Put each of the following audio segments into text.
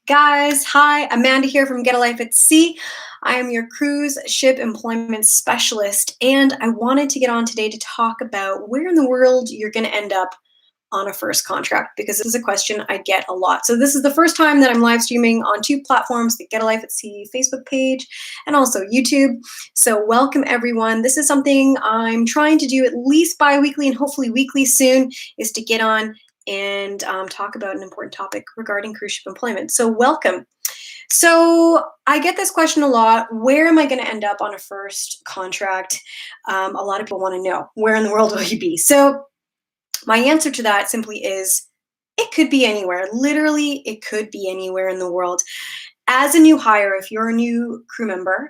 Guys, hi, Amanda here from Get a Life at Sea. I am your cruise ship employment specialist, and I wanted to get on today to talk about where in the world you're going to end up on a first contract, because this is a question I get a lot. So this is the first time that I'm live streaming on two platforms, the Get a Life at Sea Facebook page and also YouTube. So welcome everyone. This is something I'm trying to do at least bi-weekly and hopefully weekly soon, is to get on and talk about an important topic regarding cruise ship employment. So welcome. So I get this question a lot. Where am I going to end up on a first contract? A lot of people want to know, where in the world will you be? So my answer to that simply is, it could be anywhere. Literally, it could be anywhere in the world. As a new hire, if you're a new crew member,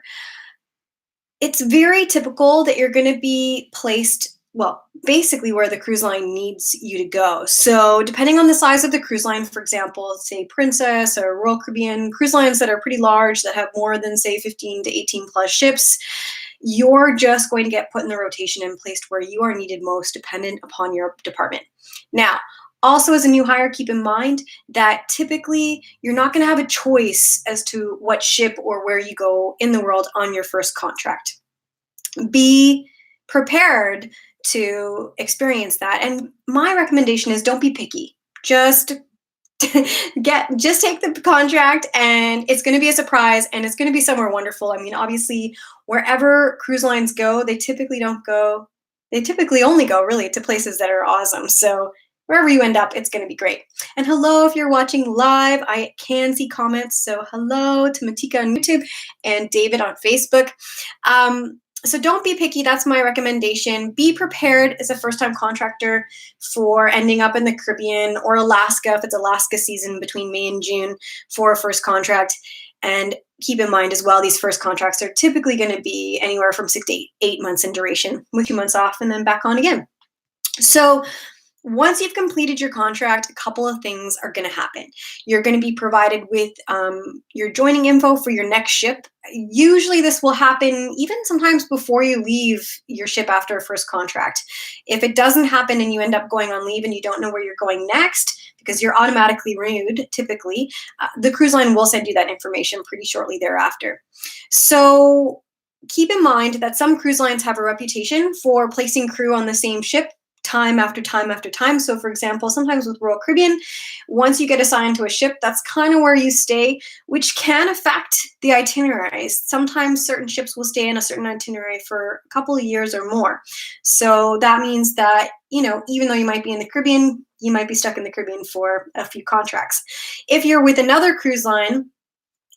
it's very typical that you're going to be placed, well, basically where the cruise line needs you to go. So depending on the size of the cruise line, for example, say Princess or Royal Caribbean, cruise lines that are pretty large, that have more than say 15 to 18 plus ships, you're just going to get put in the rotation and placed where you are needed most, dependent upon your department. Now, also as a new hire, keep in mind that typically you're not going to have a choice as to what ship or where you go in the world on your first contract. Be prepared to experience that. And my recommendation is, don't be picky. Just take the contract, and it's going to be a surprise, and it's going to be somewhere wonderful. I mean, obviously, wherever cruise lines go, they typically only go really to places that are awesome. So wherever you end up, it's going to be great. And hello, if you're watching live, I can see comments. So hello to Matika on YouTube and David on Facebook. So don't be picky. That's my recommendation. Be prepared as a first-time contractor for ending up in the Caribbean or Alaska, if it's Alaska season between May and June, for a first contract. And keep in mind as well, these first contracts are typically going to be anywhere from 6 to 8 months in duration, with 2 months off and then back on again. So once you've completed your contract, a couple of things are going to happen. You're going to be provided with your joining info for your next ship. Usually this will happen even sometimes before you leave your ship after a first contract. If it doesn't happen and you end up going on leave and you don't know where you're going next, because you're automatically renewed typically, the cruise line will send you that information pretty shortly thereafter. So keep in mind that some cruise lines have a reputation for placing crew on the same ship time after time after time. So for example, sometimes with Royal Caribbean, once you get assigned to a ship, that's kind of where you stay, which can affect the itineraries. Sometimes certain ships will stay in a certain itinerary for a couple of years or more. So that means that, you know, even though you might be in the Caribbean, you might be stuck in the Caribbean for a few contracts. If you're with another cruise line,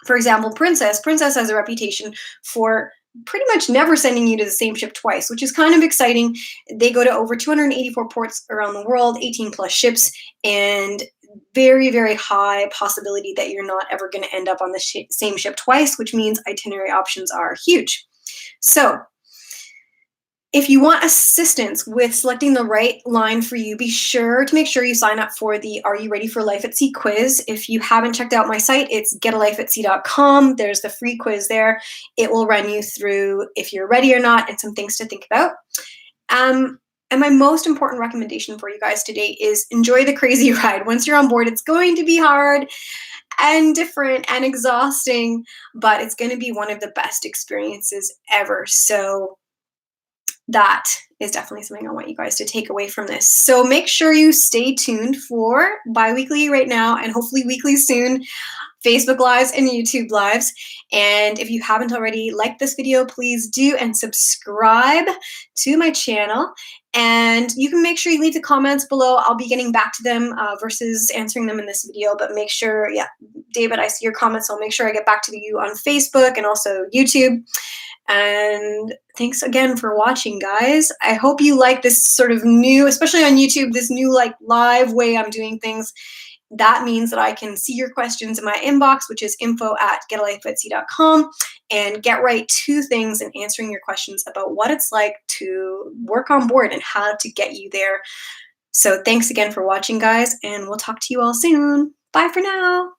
for example, Princess has a reputation for pretty much never sending you to the same ship twice, which is kind of exciting. They go to over 284 ports around the world, 18 plus ships, and very, very high possibility that you're not ever going to end up on the same ship twice, which means itinerary options are huge. So if you want assistance with selecting the right line for you, be sure to make sure you sign up for the Are You Ready for Life at Sea quiz. If you haven't checked out my site, it's getalifeatsea.com. There's the free quiz there. It will run you through if you're ready or not and some things to think about. And my most important recommendation for you guys today is enjoy the crazy ride. Once you're on board, it's going to be hard and different and exhausting, but it's going to be one of the best experiences ever. So that is definitely something I want you guys to take away from this. So make sure you stay tuned for bi-weekly right now and hopefully weekly soon, Facebook Lives and YouTube Lives. And if you haven't already, like this video, please do, and subscribe to my channel. And you can make sure you leave the comments below. I'll be getting back to them versus answering them in this video. But make sure, yeah, David, I see your comments. So I'll make sure I get back to you on Facebook and also YouTube. And thanks again for watching, guys. I hope you like this sort of new, especially on YouTube, this new like live way I'm doing things. That means that I can see your questions in my inbox, which is info@getalifeatsea.com, and get right to things and answering your questions about what it's like to work on board and how to get you there. So thanks again for watching, guys, and we'll talk to you all soon. Bye for now.